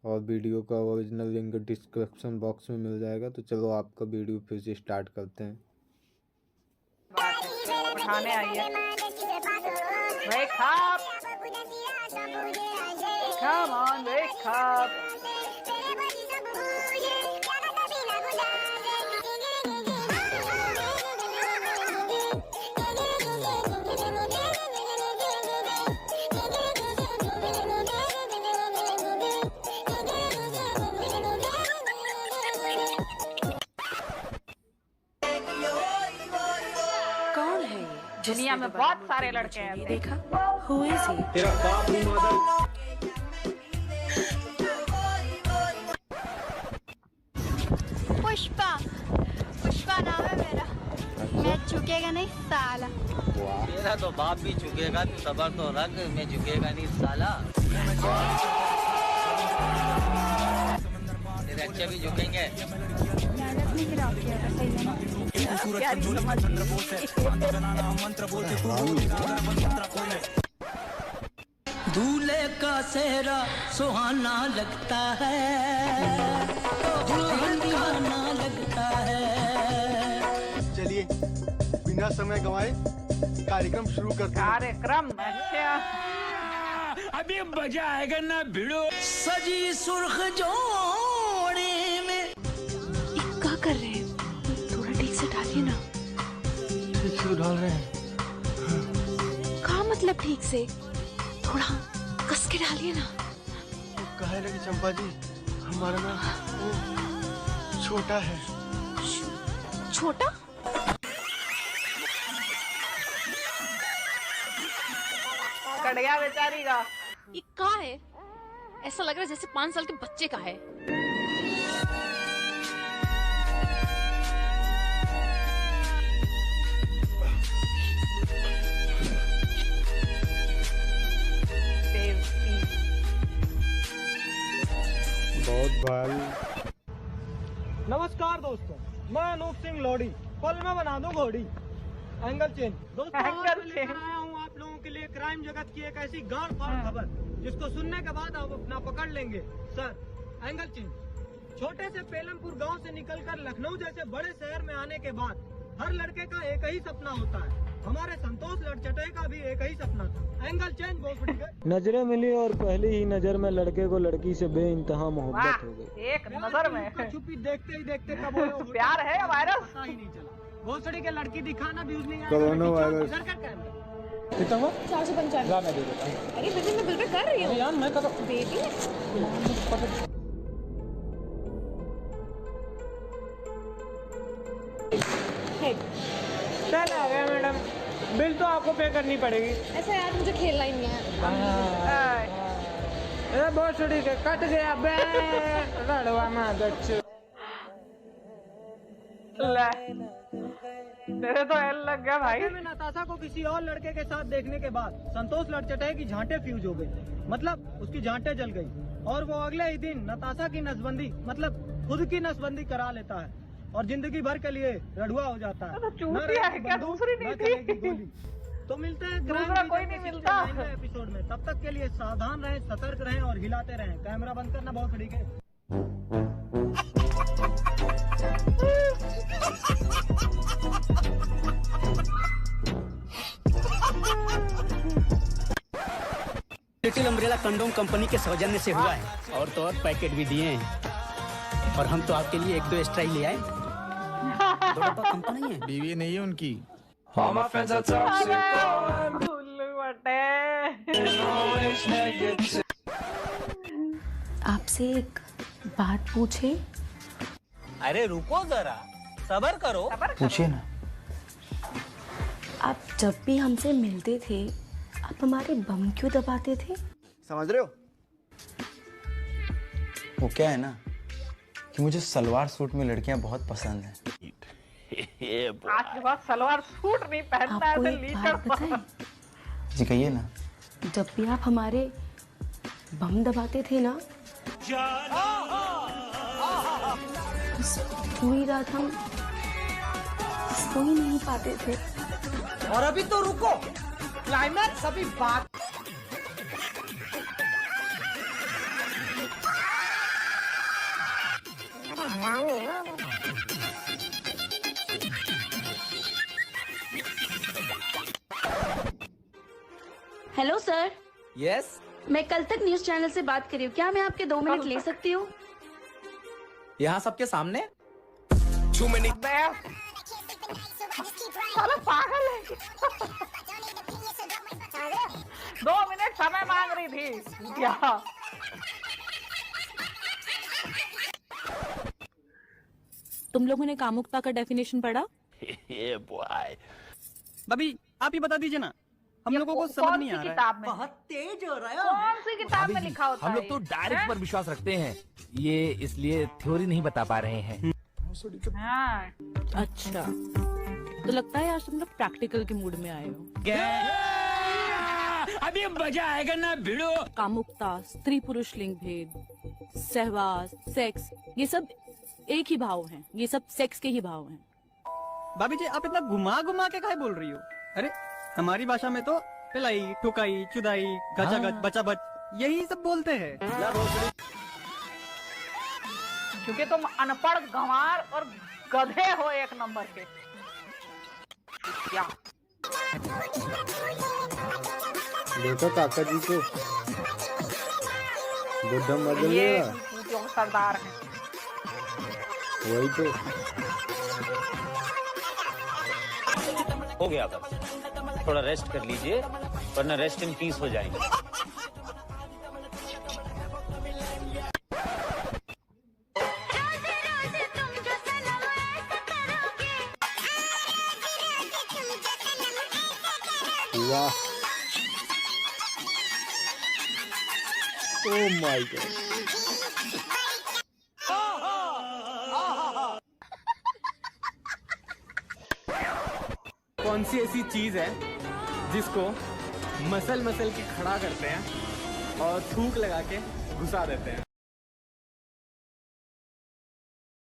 और वीडियो का original link description box में मिल जाएगा। तो चलो आपका वीडियो फिर से स्टार्ट करते हैं। उठाने आइए। Wake up! Come on, wake up! कौन है ये? दुनिया में बहुत सारे लड़के हैं। देखा? Who is he? तेरा बाप नहीं मादर। पुष्पा नाम है मेरा। मैं झुकेगा नहीं साला। तेरा तो बाप भी झुकेगा, तू सबर तो रख, मैं झुकेगा नहीं साला। तेरे अच्छे भी झुकेंगे। दूल्हे का सेहरा सुहाना लगता है, दुल्हन दीवाना लगता है। चलिए बिना समय गंवाए कार्यक्रम शुरू करते हैं। कार्यक्रम अच्छा अभी मजा आएगा ना भिड़ो। सजी सुर्ख जोड़े में क्या कर रहे हैं? थोड़ा ठीक से डालिए ना। ठीक से डाल रहे हैं। कहाँ मतलब ठीक से? थोड़ा कस के डालिए ना। कहे लगी चंपा जी, हमारा ना वो छोटा है। छोटा? कट गया बेचारी का। ये कहाँ है? ऐसा लग रहा है जैसे 5 साल के बच्चे का है। बहुत भारी। नमस्कार दोस्तों, मैं अनूप सिंह लोडी। पल में बना दूं घोड़ी। एंगल चेंज दोस्तों, आज मैं लेकर आया हूं आप लोगों के लिए क्राइम जगत की एक ऐसी गाड़ फाड़ खबर जिसको सुनने के बाद आप अपना पकड़ लेंगे। Sir, angle change. छोटे से पेलमपुर गांव से निकलकर लखनऊ जैसे बड़े शहर में आने के बाद हर लड़के का एक ही सपना होता है। हमारे संतोष लड़चटे का भी एक ही सपना था। एंगल चेंज बहुत। नजरें मिली और पहली ही नजर में लड़के को लड़की से बेइंतहा मोहब्बत हो गई। एक नजर में छुपी देखते ही देखते कब प्यार है या वायरस? पता ही नहीं चला। भोसड़ी के लड़की दिखाना व्यूज नहीं आया। Corona virus. कितना हुआ? 495। ला मैं दे देता हूं। अरे बेबी मैं बिल पे कर रही हूँ। यार मैं कब बेबी चल आ गया मैडम, बिल तो आपको पे करनी पड़ेगी। ऐसा यार मुझे खेलना ही नहीं है। अरे भोसड़ी के कट गया बे रड़वा में गच्छ। ले तेरे तो एल लग गया भाई। में नताशा को किसी और लड़के के साथ देखने के बाद संतोष लड़चटे की झांटे फ्यूज हो गई, मतलब उसकी झांटे जल गई और वो अगले ही दिन नताशा की नसबंदी मतलब खुद की नसबंदी करा लेता है और जिंदगी भर के लिए रड़ुआ हो जाता है। तो चूतिया है क्या? दूसरी नहीं थी? तो मिलते हैं दूसरा कोई नहीं मिलता। एपिसोड में। तब तक के लिए सावधान रहें, सतर्क रहें और हिलाते रहें। कैमरा बंद करना बहुत ठीक है। लिटिल अम्ब्रेला कंडोम कंपनी के सौजन्य से हुआ है और तो और पैकेट भी दिए हैं और हम तो आपके लिए 1-2 एक्स्ट्रा ही ले आए। कंपनी है, बीवी नहीं है उनकी। आपसे एक बात पूछे? अरे रुको जरा, सबर करो। पूछिए ना। आप जब भी हमसे मिलते थे आप हमारे बम क्यों दबाते थे? समझ रहे हो? वो क्या है ना कि मुझे सलवार सूट में लड़कियां बहुत पसंद हैं। आज के बाद सलवार सूट नहीं पहनता आपको है एक लीचड़। बात बताएं? जी कहिए ना। जब भी आप हमारे बम दबाते थे ना, उस पूरी रात हम सो ही नहीं पाते थे। और अभी तो रुको, क्लाइमैक्स अभी बात। यस, मैं कल तक न्यूज चैनल से बात कर रही हूँ, क्या मैं आपके 2 मिनट ले सकती हूँ? यहाँ सबके सामने। साला पागल है। 2 मिनट समय मांग रही थी क्या? तुम लोगों ने कामुकता का डेफिनेशन पढ़ा? भाभी आप ही बता दीजिए ना, हम लोगों को समझ नहीं आ रहा है। बहुत तेज हो रहा है। कौन सी किताब में लिखा होता है? हम लोग तो डायरेक्ट पर विश्वास रखते हैं, ये इसलिए थ्योरी नहीं बता पा रहे हैं। हाँ। अच्छा, तो लगता है आज तुम लोग प्रैक्टिकल के मूड में आए हो। अभी मजा आएगा ना भिड़ो। कामुकता, स्त्री पुरुष लिंग भेद, सहवास, सेक्स, ये सब एक ही भाव हैं, ये सब सेक्स के ही भाव हैं। भाभी जी आप इतना घुमा घुमा के काहे बोल रही हो? अरे हमारी भाषा में तो पिलाई, ठुकाई, चुदाई, गचागच, बचाबच यही सब बोलते हैं। क्योंकि तुम अनपढ़, गंवार और गधे हो 1 नंबर के। क्या देखो काका जी को, बुढ़ा मदल ये गया। जो सरदार है वही तो। हो गया बस, थोड़ा रेस्ट कर लीजिए वरना रेस्ट इन पीस हो जाएंगे। वाह, ओह माय गॉड। कौन सी ऐसी चीज है जिसको मसल के खड़ा करते हैं और थूक लगा के घुसा देते हैं?